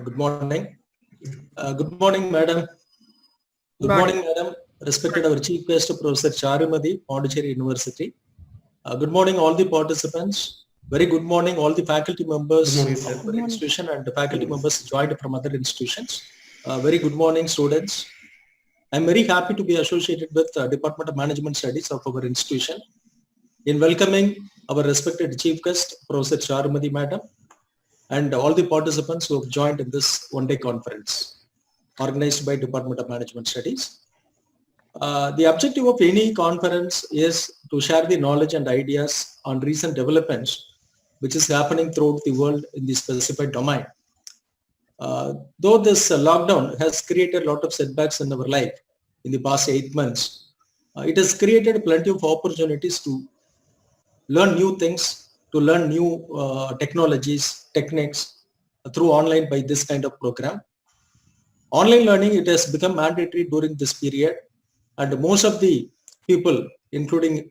Good morning. Good morning, madam. Good morning, madam. Respected our Chief Guest, Professor Charumathi, Pondicherry University. Good morning, all the participants. Very good morning, all the faculty members of our institution and the faculty members joined from other institutions. Very good morning, students. I'm very happy to be associated with Department of Management Studies of our institution. In welcoming our respected Chief Guest, Professor Charumathi, madam, and all the participants who have joined in this one-day conference organized by Department of Management Studies. The objective of any conference is to share the knowledge and ideas on recent developments which is happening throughout the world in the specified domain. Though this lockdown has created a lot of setbacks in our life in the past 8 months, it has created plenty of opportunities to learn new things, to learn new technologies, techniques through online by this kind of program. Online learning, it has become mandatory during this period, and most of the people, including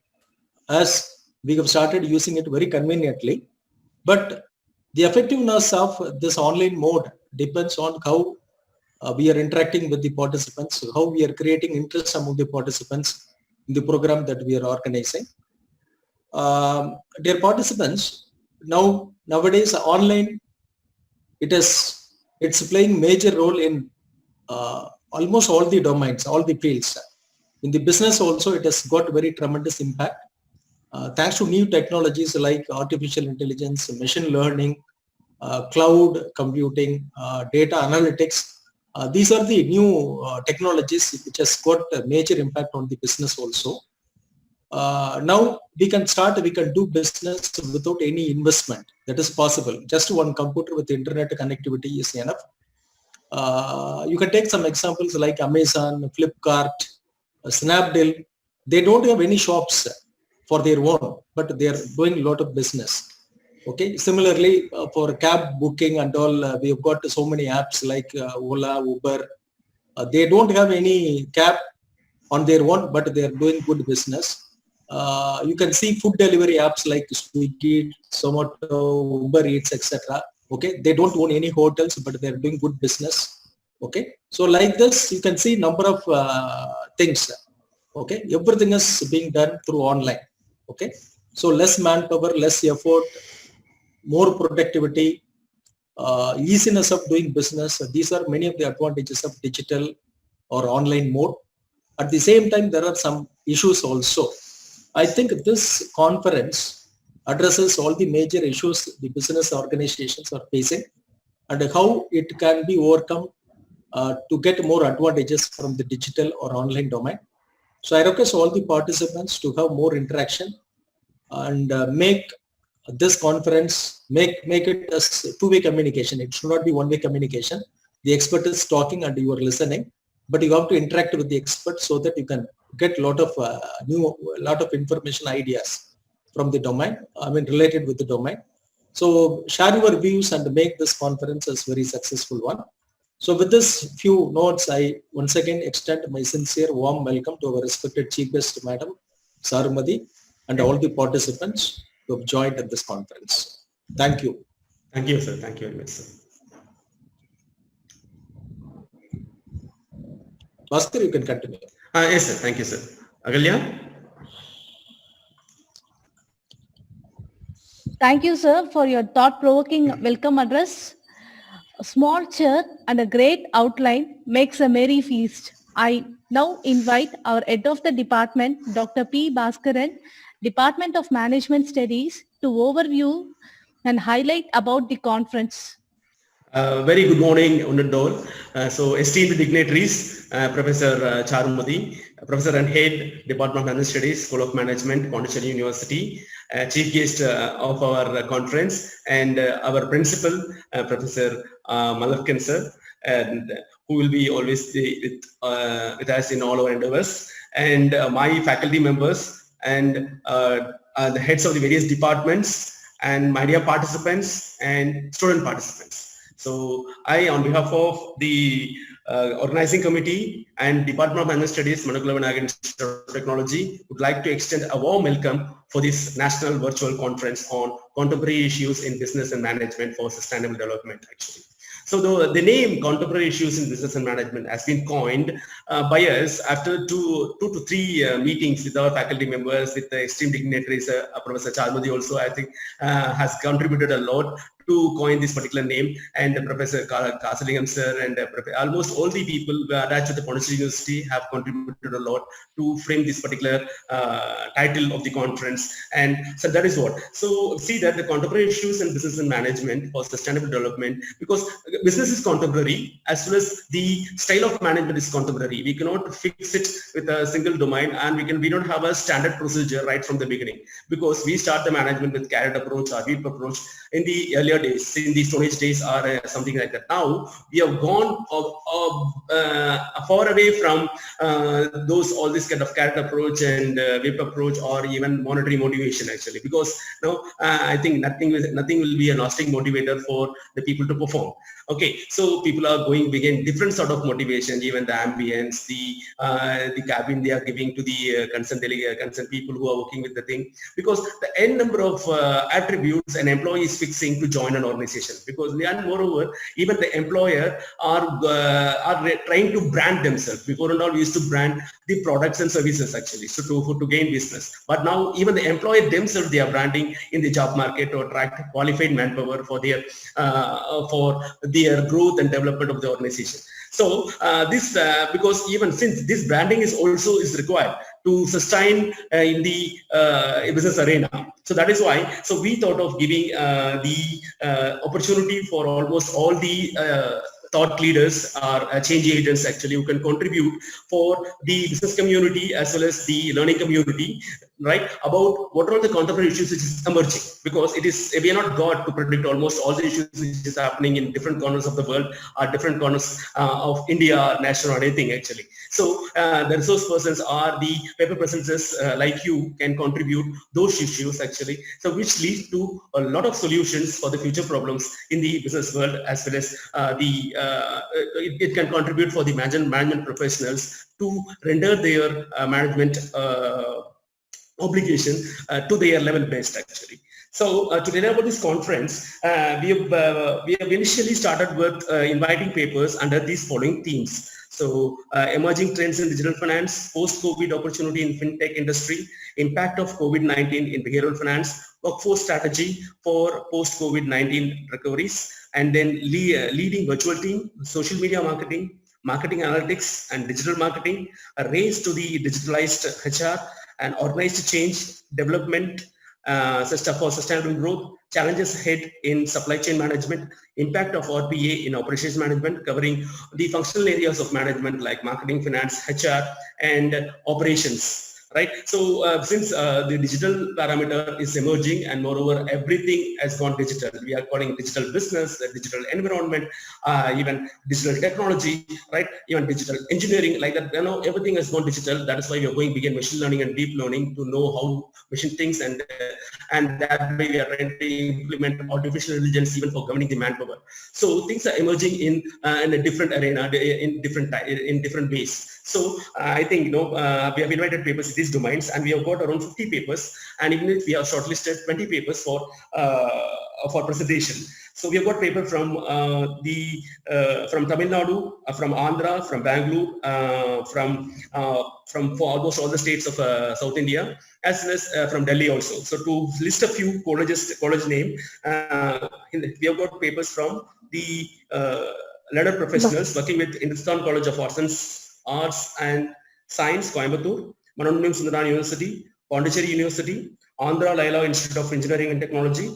us, we have started using it very conveniently. But the effectiveness of this online mode depends on how we are interacting with the participants, how we are creating interest among the participants in the program that we are organizing. Dear participants, nowadays online, it's playing major role in almost all the domains, all the fields. In the business also, it has got very tremendous impact. Thanks to new technologies like artificial intelligence, machine learning, cloud computing, data analytics. These are the new technologies which has got a major impact on the business also. Now we can do business without any investment. That is possible. Just one computer with internet connectivity is enough. You can take some examples like Amazon, Flipkart, Snapdeal. They don't have any shops for their own, but they are doing a lot of business. Okay. Similarly, for cab booking and all, we have got so many apps like Ola, Uber. They don't have any cab on their own, but they are doing good business. You can see food delivery apps like Swiggy, Zomato, Uber Eats, etc. Okay, they don't own any hotels, but they're doing good business. Okay, so like this, you can see number of things. Okay, everything is being done through online. Okay, so less manpower, less effort, more productivity, easiness of doing business. These are many of the advantages of digital or online mode. At the same time, there are some issues also. I think this conference addresses all the major issues the business organizations are facing and how it can be overcome to get more advantages from the digital or online domain. So I request all the participants to have more interaction and make this conference, make it as two-way communication. It should not be one-way communication. The expert is talking and you are listening, but you have to interact with the expert so that you can get a lot of information, ideas from the domain, related with the domain. So share your views and make this conference as very successful one. So with this few notes, I once again extend my sincere warm welcome to our respected Chief Guest, Madam Charumathi, and all the participants who have joined at this conference. Thank you. Thank you, sir. Thank you very much, sir. Bhaskar, you can continue. Yes, sir. Thank you, sir. Agalya? Thank you, sir, for your thought-provoking welcome address. A small chair and a great outline makes a merry feast. I now invite our head of the department, Dr. P. Bhaskaran, Department of Management Studies, to overview and highlight about the conference. Very good morning, Honorable. So esteemed dignitaries, Professor Charumathi, Professor and Head, Department of Management Studies, School of Management, Pondicherry University, Chief Guest of our conference, and our Principal, Professor Malakkan sir, and who will be always with us in all our endeavors, and my faculty members and the heads of the various departments, and my dear participants and student participants. So I, on behalf of the organizing committee and Department of Management Studies, Manakula, Vinayagar Institute of Technology, would like to extend a warm welcome for this national virtual conference on contemporary issues in business and management for sustainable development, actually. So the name contemporary issues in business and management has been coined by us after two to three meetings with our faculty members, with the esteemed dignitaries. Professor Charumathi also, I think, has contributed a lot to coin this particular name, and Professor Kasalingam sir and almost all the people attached to the Pondicherry University have contributed a lot to frame this particular title of the conference. And so that is what. So see that the contemporary issues in business and management for sustainable development, because business is contemporary as well as the style of management is contemporary. We cannot fix it with a single domain, and we don't have a standard procedure right from the beginning, because we start the management with carrot approach or wheat approach in the earlier days, in the Stone Age days or something like that. Now we have gone far away from all this kind of carrot approach and whip approach or even monetary motivation, actually, because now I think nothing will be a lasting motivator for the people to perform. Okay, so people are begin different sort of motivation, even the ambience, the cabin they are giving to the concerned people who are working with the thing, because the n number of attributes an employee is fixing to join an organization, because and moreover, even the employer are trying to brand themselves. Before and all, we used to brand the products and services, actually, so to gain business. But now even the employer themselves, they are branding in the job market to attract qualified manpower for their growth and development of the organization. So because even since this branding is required to sustain in the business arena. So that is why, so we thought of giving the opportunity for almost all the thought leaders or change agents, actually, who can contribute for the business community as well as the learning community, right, about what are the contemporary issues which is emerging, because we are not God to predict almost all the issues which is happening in different corners of the world or different corners of India, national or anything, actually. So the resource persons or the paper presences like you can contribute those issues, actually, so which leads to a lot of solutions for the future problems in the business world, as well as it can contribute for the management professionals to render their management obligation to their level based, actually. So to tell about this conference, we have initially started with inviting papers under these following themes. So emerging trends in digital finance, post-COVID opportunity in fintech industry, impact of COVID-19 in behavioral finance, workforce strategy for post-COVID-19 recoveries, and then leading virtual team, social media marketing, marketing analytics and digital marketing, a race to the digitalized HR, and organized change, development, system for sustainable growth, challenges ahead in supply chain management, impact of RPA in operations management, covering the functional areas of management like marketing, finance, HR, and operations. Right. So since the digital parameter is emerging, and moreover everything has gone digital, we are calling digital business, digital environment, even digital technology, right? Even digital engineering, like that. Everything has gone digital. That is why we are going begin machine learning and deep learning to know how machine thinks, and that way we are trying to implement artificial intelligence even for governing the manpower. So things are emerging in a different arena, in different ways. So I think we have invited papers in these domains, and we have got around 50 papers, and even if we have shortlisted 20 papers for presentation. So we have got paper from from Tamil Nadu, from Andhra, from Bangalore, from almost all the states of South India, as well as from Delhi also. So to list a few college name, we have got papers from the learner professionals working with Hindustan College of Arts and Science, Coimbatore, Manakula Sundaram University, Pondicherry University, Andhra Laila Institute of Engineering and Technology,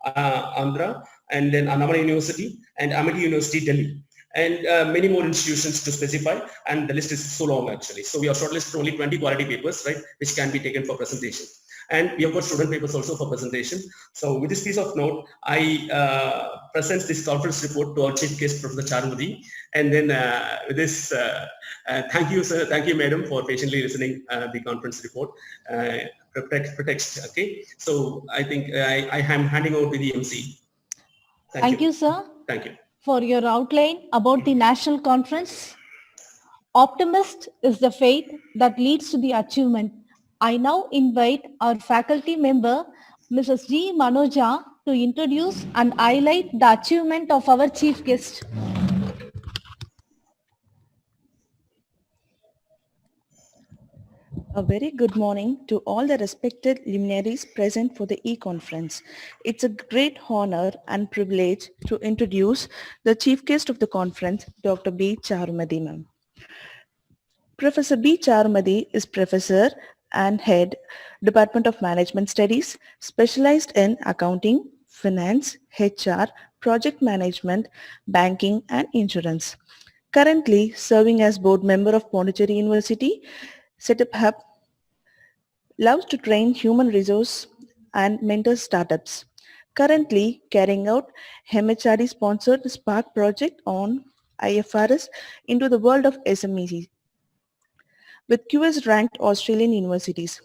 Andhra, and then Annamala University and Amity University, Delhi, and many more institutions to specify, and the list is so long, actually. So we have shortlisted only 20 quality papers, right, which can be taken for presentation. And we have got student papers also for presentation. So with this piece of note, I present this conference report to our chief guest, Professor Charumathi. And then with this, thank you, sir. Thank you, madam, for patiently listening the conference report. Pretext, okay. So I think I am handing over to the MC. Thank you, sir. Thank you. For your outline about the national conference. Optimist is the faith that leads to the achievement. I now invite our faculty member, Mrs. G. Manoja, to introduce and highlight the achievement of our chief guest. A very good morning to all the respected luminaries present for the e-conference. It's a great honor and privilege to introduce the chief guest of the conference, Dr. B. Charumathi ma'am. Professor B. Charumathi is professor and head Department of Management Studies, specialized in accounting, finance, HR, project management, banking and insurance. Currently serving as board member of Pondicherry University, Setup Hub, loves to train human resource and mentor startups. Currently carrying out MHRD sponsored Spark project on IFRS into the world of SMEs with QS ranked Australian universities.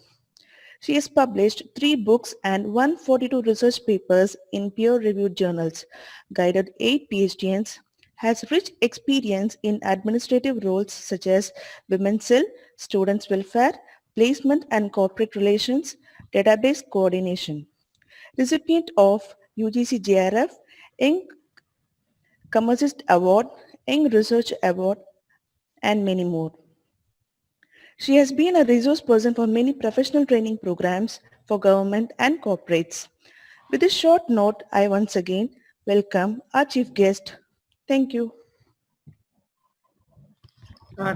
She has published 3 books and 142 research papers in peer-reviewed journals, guided 8 PhDs, has rich experience in administrative roles such as Women's Cell, Students' Welfare, Placement and Corporate Relations, Database Coordination. Recipient of UGC JRF, Young Commercist Award, Young Research Award, and many more. She has been a resource person for many professional training programs for government and corporates. With this short note, I once again welcome our chief guest. Thank you.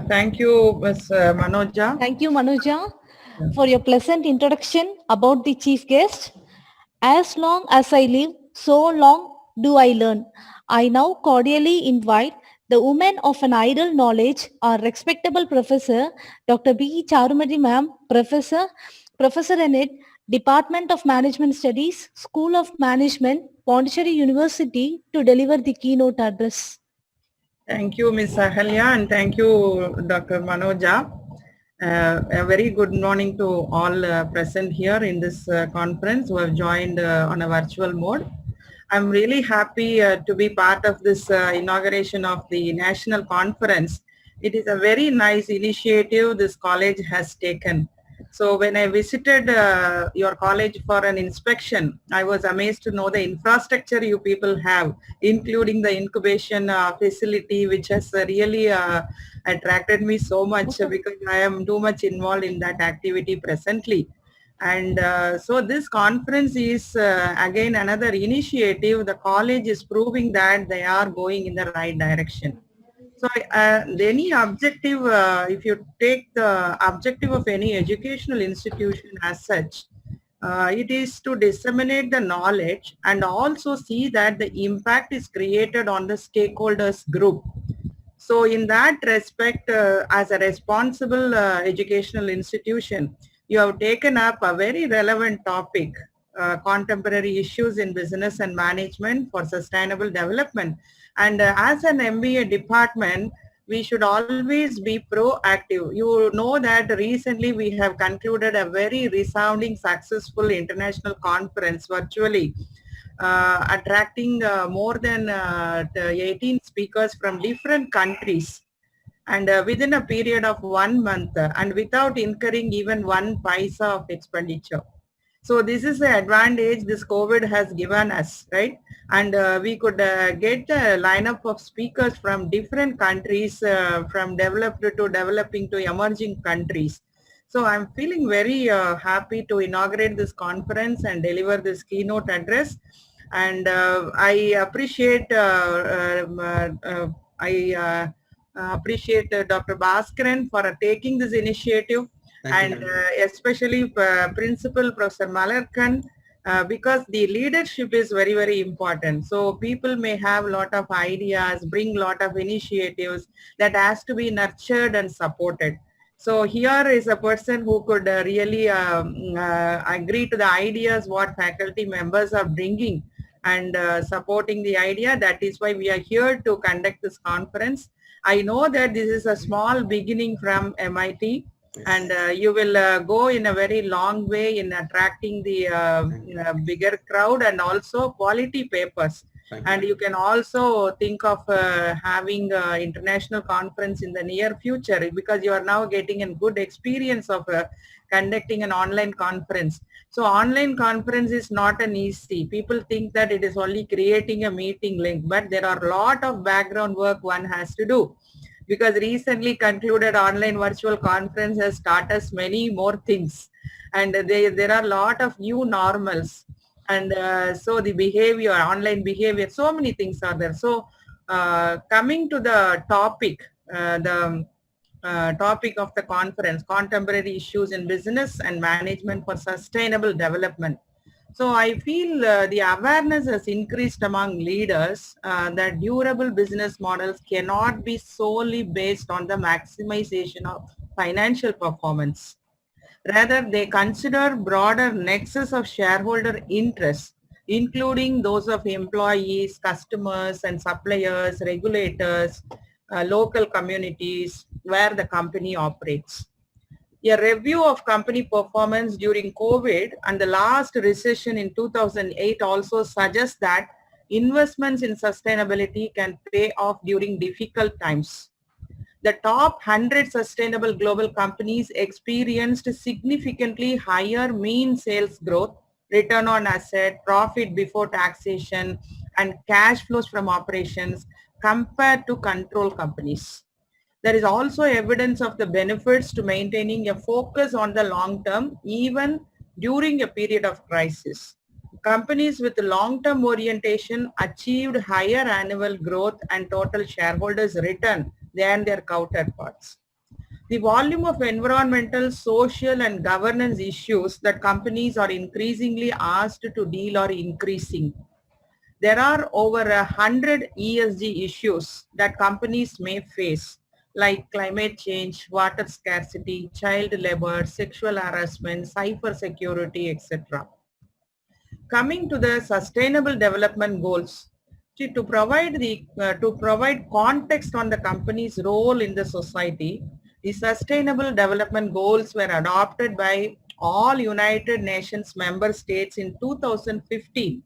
Thank you, Ms. Manoja. Thank you, Manuja, for your pleasant introduction about the chief guest. As long as I live, so long do I learn. I now cordially invite the woman of an idle knowledge, our respectable professor, Dr. B. Charumathi ma'am, Professor in it, Department of Management Studies, School of Management, Pondicherry University, to deliver the keynote address. Thank you, Ms. Ahalya, and thank you, Dr. Manoja. A very good morning to all present here in this conference who have joined on a virtual mode. I'm really happy to be part of this inauguration of the national conference. It is a very nice initiative this college has taken. So when I visited your college for an inspection, I was amazed to know the infrastructure you people have, including the incubation facility, which has really attracted me so much because I am too much involved in that activity presently. And so this conference is again another initiative. The college is proving that they are going in the right direction. So any objective, if you take the objective of any educational institution as such, it is to disseminate the knowledge and also see that the impact is created on the stakeholders group. So in that respect, as a responsible educational institution, you have taken up a very relevant topic, contemporary issues in business and management for sustainable development. And as an MBA department, we should always be proactive. You know that recently we have concluded a very resounding successful international conference virtually, attracting more than 18 speakers from different countries, and within a period of 1 month and without incurring even 1 paisa of expenditure. So this is the advantage this COVID has given us, right? And we could get a lineup of speakers from different countries, from developed to developing to emerging countries. So I'm feeling very happy to inaugurate this conference and deliver this keynote address. And I appreciate appreciate Dr. Bhaskaran for taking this initiative. Thank you, especially Principal Professor Malarkan, because the leadership is very, very important. So people may have a lot of ideas, bring a lot of initiatives that has to be nurtured and supported. So here is a person who could really agree to the ideas what faculty members are bringing and supporting the idea. That is why we are here to conduct this conference. I know that this is a small beginning from MIT, and you will go in a very long way in attracting the bigger crowd and also quality papers. And you can also think of having an international conference in the near future, because you are now getting a good experience of conducting an online conference. So online conference is not an easy. People think that it is only creating a meeting link, but there are a lot of background work one has to do, because recently concluded online virtual conference has taught us many more things, and there are a lot of new normals, and so the behavior, online behavior, so many things are there. So coming to the topic, the topic of the conference, contemporary issues in business and management for sustainable development. So I feel the awareness has increased among leaders that durable business models cannot be solely based on the maximization of financial performance. Rather, they consider broader nexus of shareholder interests, including those of employees, customers and suppliers, regulators, local communities where the company operates. A review of company performance during COVID and the last recession in 2008 also suggests that investments in sustainability can pay off during difficult times. The top 100 sustainable global companies experienced significantly higher mean sales growth, return on asset, profit before taxation, and cash flows from operations compared to control companies. There is also evidence of the benefits to maintaining a focus on the long term, even during a period of crisis. Companies with long-term orientation achieved higher annual growth and total shareholders' return than their counterparts. The volume of environmental, social, and governance issues that companies are increasingly asked to deal are increasing. There are over 100 ESG issues that companies may face, like climate change, water scarcity, child labor, sexual harassment, cyber security, etc. Coming to the sustainable development goals, to provide context on the company's role in the society, the sustainable development goals were adopted by all United Nations member states in 2015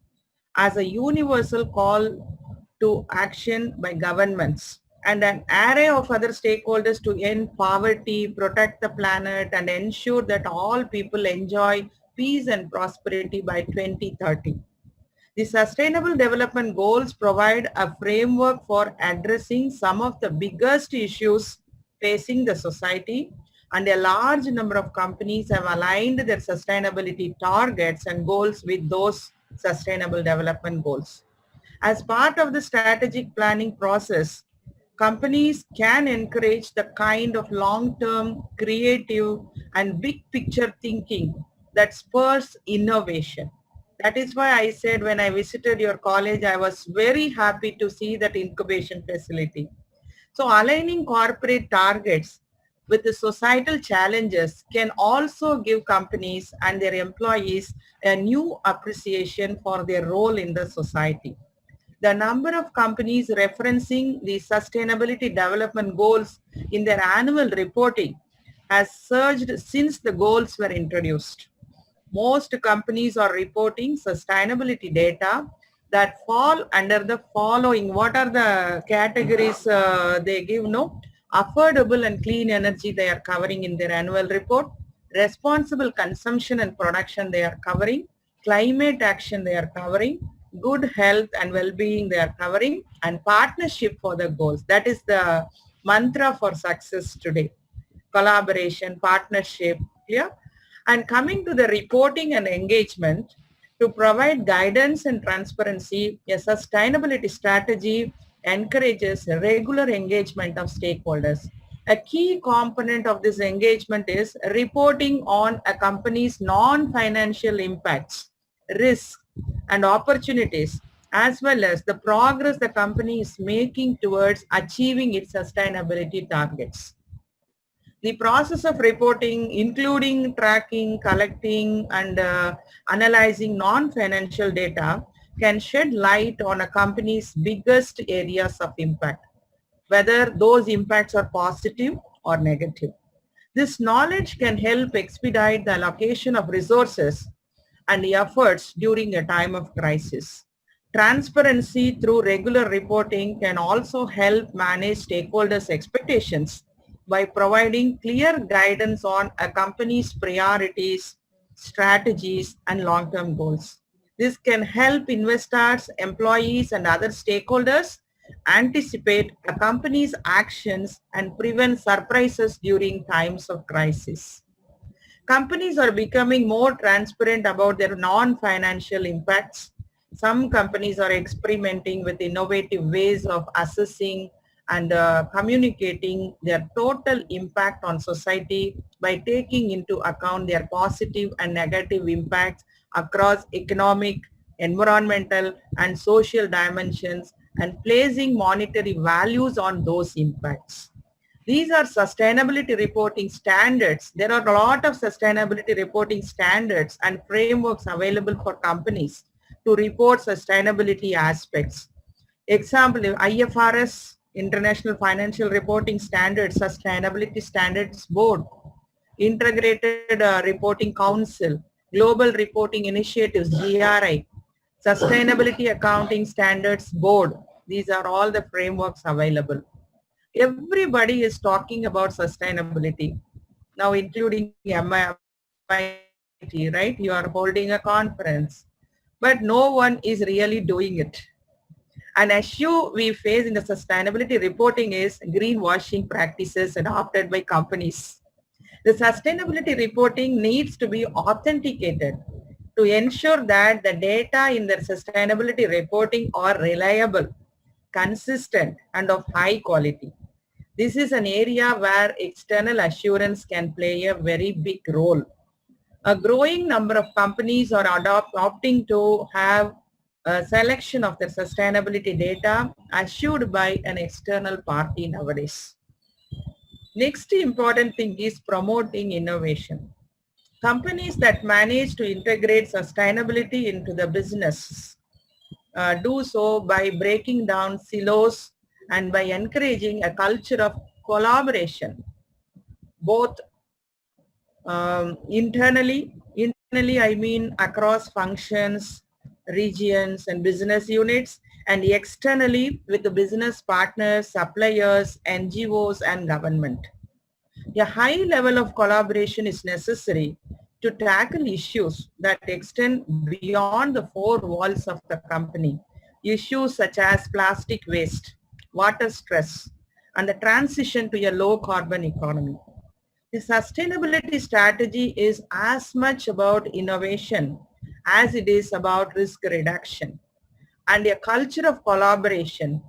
as a universal call to action by governments and an array of other stakeholders to end poverty, protect the planet, and ensure that all people enjoy peace and prosperity by 2030. The Sustainable Development Goals provide a framework for addressing some of the biggest issues facing the society, and a large number of companies have aligned their sustainability targets and goals with those Sustainable Development Goals. As part of the strategic planning process, companies can encourage the kind of long-term, creative, and big picture thinking that spurs innovation. That is why I said when I visited your college, I was very happy to see that incubation facility. So aligning corporate targets with the societal challenges can also give companies and their employees a new appreciation for their role in the society. The number of companies referencing the sustainability development goals in their annual reporting has surged since the goals were introduced. Most companies are reporting sustainability data that fall under the following. What are the categories they give? No, affordable and clean energy they are covering in their annual report, responsible consumption and production they are covering, climate action they are covering, good health and well-being they are covering, and partnership for the goals. That is the mantra for success today. Collaboration, partnership, clear? And coming to the reporting and engagement, to provide guidance and transparency, a sustainability strategy encourages regular engagement of stakeholders. A key component of this engagement is reporting on a company's non-financial impacts, risks, and opportunities, as well as the progress the company is making towards achieving its sustainability targets. The process of reporting, including tracking, collecting, and analyzing non-financial data, can shed light on a company's biggest areas of impact, whether those impacts are positive or negative. This knowledge can help expedite the allocation of resources and efforts during a time of crisis. Transparency through regular reporting can also help manage stakeholders' expectations by providing clear guidance on a company's priorities, strategies, and long-term goals. This can help investors, employees, and other stakeholders anticipate a company's actions and prevent surprises during times of crisis. Companies are becoming more transparent about their non-financial impacts. Some companies are experimenting with innovative ways of assessing and communicating their total impact on society by taking into account their positive and negative impacts across economic, environmental, and social dimensions and placing monetary values on those impacts. These are sustainability reporting standards. There are a lot of sustainability reporting standards and frameworks available for companies to report sustainability aspects. Example, IFRS, International Financial Reporting Standards, Sustainability Standards Board, Integrated Reporting Council, Global Reporting Initiatives, GRI, Sustainability Accounting Standards Board. These are all the frameworks available. Everybody is talking about sustainability now, including MIT, right? You are holding a conference, but no one is really doing it. An issue we face in the sustainability reporting is greenwashing practices adopted by companies. The sustainability reporting needs to be authenticated to ensure that the data in their sustainability reporting are reliable, consistent, and of high quality. This is an area where external assurance can play a very big role. A growing number of companies are opting to have a selection of their sustainability data assured by an external party nowadays. Next important thing is promoting innovation. Companies that manage to integrate sustainability into the business do so by breaking down silos and by encouraging a culture of collaboration, both internally I mean across functions, regions, and business units, and externally with the business partners, suppliers, NGOs, and government. A high level of collaboration is necessary to tackle issues that extend beyond the four walls of the company. Issues such as plastic waste, water stress, and the transition to a low carbon economy. The sustainability strategy is as much about innovation as it is about risk reduction. And a culture of collaboration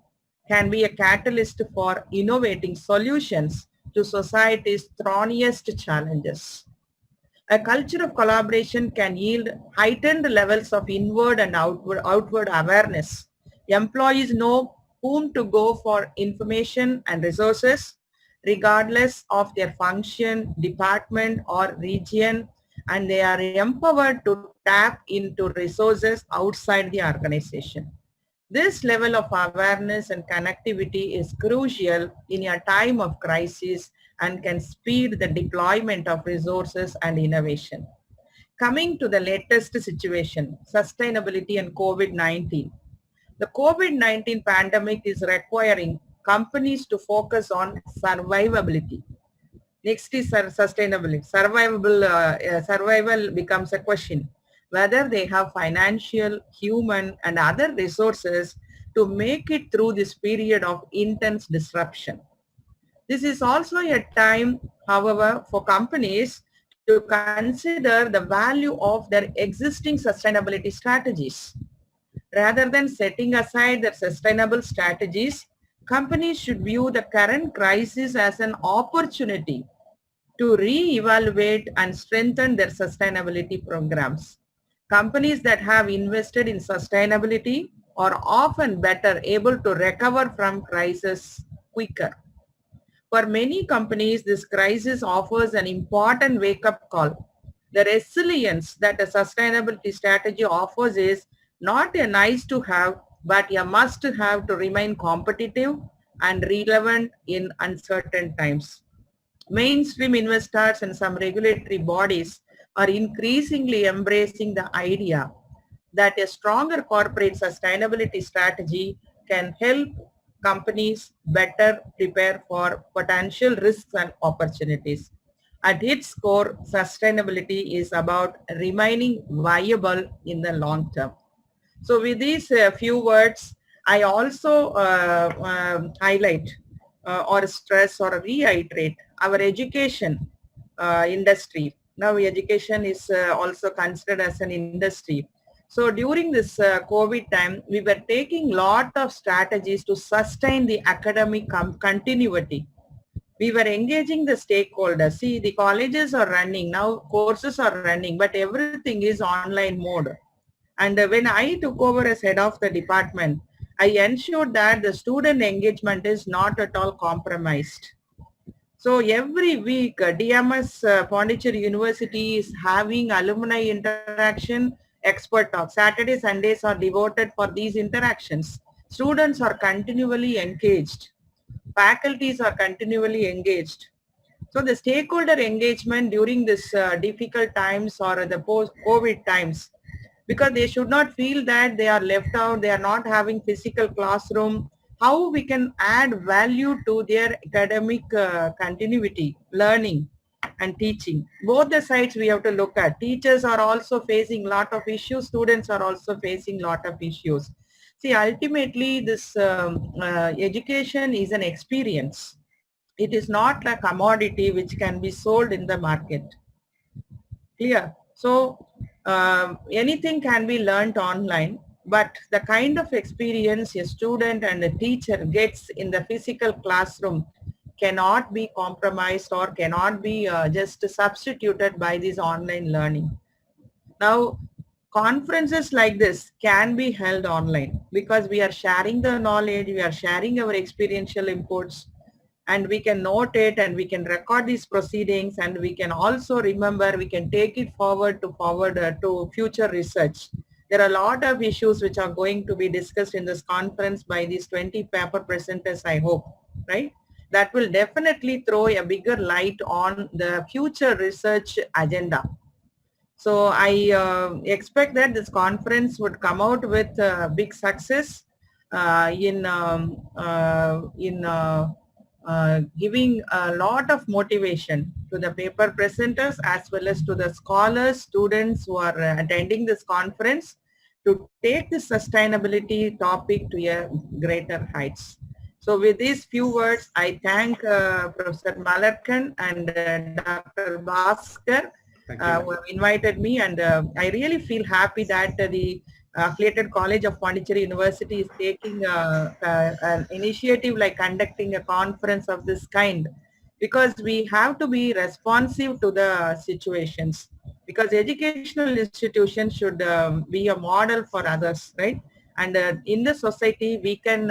can be a catalyst for innovating solutions to society's thorniest challenges. A culture of collaboration can yield heightened levels of inward and outward awareness. Employees know whom to go for information and resources, regardless of their function, department, or region, and they are empowered to tap into resources outside the organization. This level of awareness and connectivity is crucial in a time of crisis and can speed the deployment of resources and innovation. Coming to the latest situation, sustainability and COVID-19. The COVID-19 pandemic is requiring companies to focus on survivability. Next is sustainability. Survival becomes a question. Whether they have financial, human, and other resources to make it through this period of intense disruption. This is also a time, however, for companies to consider the value of their existing sustainability strategies. Rather than setting aside their sustainable strategies, companies should view the current crisis as an opportunity to re-evaluate and strengthen their sustainability programs. Companies that have invested in sustainability are often better able to recover from crisis quicker. For many companies, this crisis offers an important wake-up call. The resilience that a sustainability strategy offers is not a nice to have, but a must to have to remain competitive and relevant in uncertain times. Mainstream investors and some regulatory bodies are increasingly embracing the idea that a stronger corporate sustainability strategy can help companies better prepare for potential risks and opportunities. At its core, sustainability is about remaining viable in the long term. So with these few words, I also highlight or stress or reiterate our education industry. Now education is also considered as an industry. So during this COVID time, we were taking lot of strategies to sustain the academic continuity. We were engaging the stakeholders. See, the colleges are running, now courses are running, but everything is online mode. And when I took over as head of the department, I ensured that the student engagement is not at all compromised. So every week, DMS Pondicherry University is having alumni interaction, expert talk. Saturday, Sundays are devoted for these interactions. Students are continually engaged. Faculties are continually engaged. So the stakeholder engagement during this difficult times or the post-COVID times, because they should not feel that they are left out, they are not having physical classroom, how we can add value to their academic continuity, learning and teaching. Both the sides we have to look at. Teachers are also facing lot of issues, students are also facing lot of issues. See, ultimately this education is an experience. It is not a commodity which can be sold in the market. Clear? So anything can be learnt online, but the kind of experience a student and a teacher gets in the physical classroom cannot be compromised or cannot be just substituted by this online learning. Now, conferences like this can be held online because we are sharing the knowledge, we are sharing our experiential inputs, and we can note it and we can record these proceedings, and we can also remember, we can take it forward to future research. There are a lot of issues which are going to be discussed in this conference by these 20 paper presenters, I hope, right? That will definitely throw a bigger light on the future research agenda. So I expect that this conference would come out with big success in giving a lot of motivation to the paper presenters as well as to the scholars, students who are attending this conference to take the sustainability topic to a greater heights. So with these few words, I thank Professor Malarkan and Dr. Bhaskar who have invited me, and I really feel happy that the affiliated college of Pondicherry University is taking an initiative like conducting a conference of this kind, because we have to be responsive to the situations, because educational institutions should be a model for others, right? And in the society we can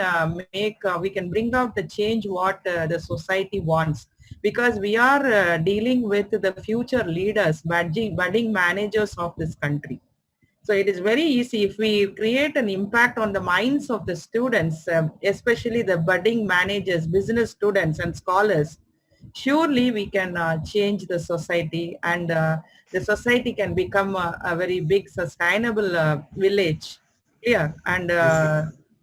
we can bring out the change what the society wants, because we are dealing with the future leaders, budding managers of this country. So it is very easy if we create an impact on the minds of the students, especially the budding managers, business students and scholars. Surely we can change the society, and the society can become a very big sustainable village. Yeah, and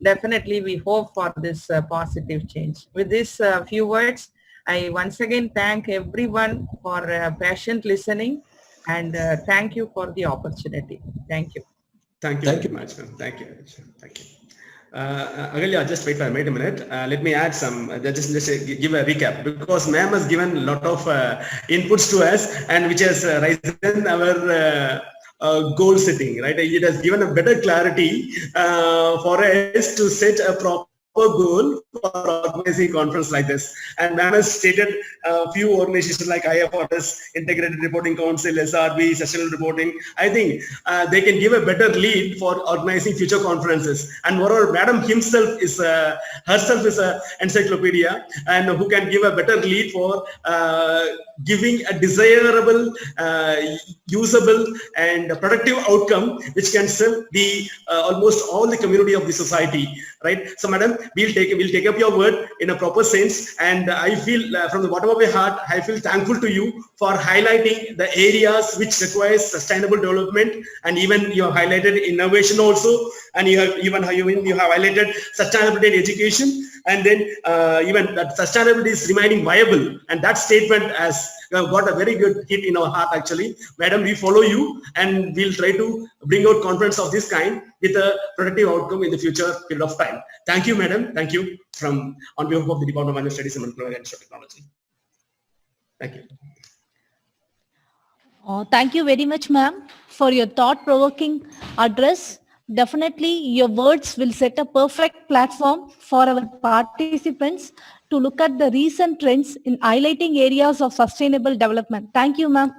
definitely we hope for this positive change. With this few words, I once again thank everyone for patient listening, and thank you for the opportunity. Thank you. Thank you very much, ma'am. Thank you. Thank you. Agalya, just wait a minute. Let me add some, just give a recap, because ma'am has given a lot of inputs to us, and which has risen our goal setting, right? It has given a better clarity for us to set a proper goal for organizing conference like this. And ma'am has stated a few organizations like IFRS, Integrated Reporting Council, SRB, Sessional Reporting. I think they can give a better lead for organizing future conferences. And moreover, madam herself is an encyclopedia, and who can give a better lead for giving a desirable, usable and productive outcome which can serve the almost all the community of the society. right? So madam, we'll take up your word in a proper sense, and I feel from the bottom of my heart, I feel thankful to you for highlighting the areas which requires sustainable development, and even you have highlighted innovation also, and you have highlighted sustainability in education, and then even that sustainability is remaining viable, and that statement has got a very good hit in our heart actually. Madam, we follow you, and we'll try to bring out conference of this kind with a productive outcome in the future period of time. Thank you, madam. Thank you on behalf of the Department of Management Studies and Manakula and Technology. Thank you. Thank you very much, ma'am, for your thought-provoking address. Definitely, your words will set a perfect platform for our participants to look at the recent trends in highlighting areas of sustainable development. Thank you, ma'am.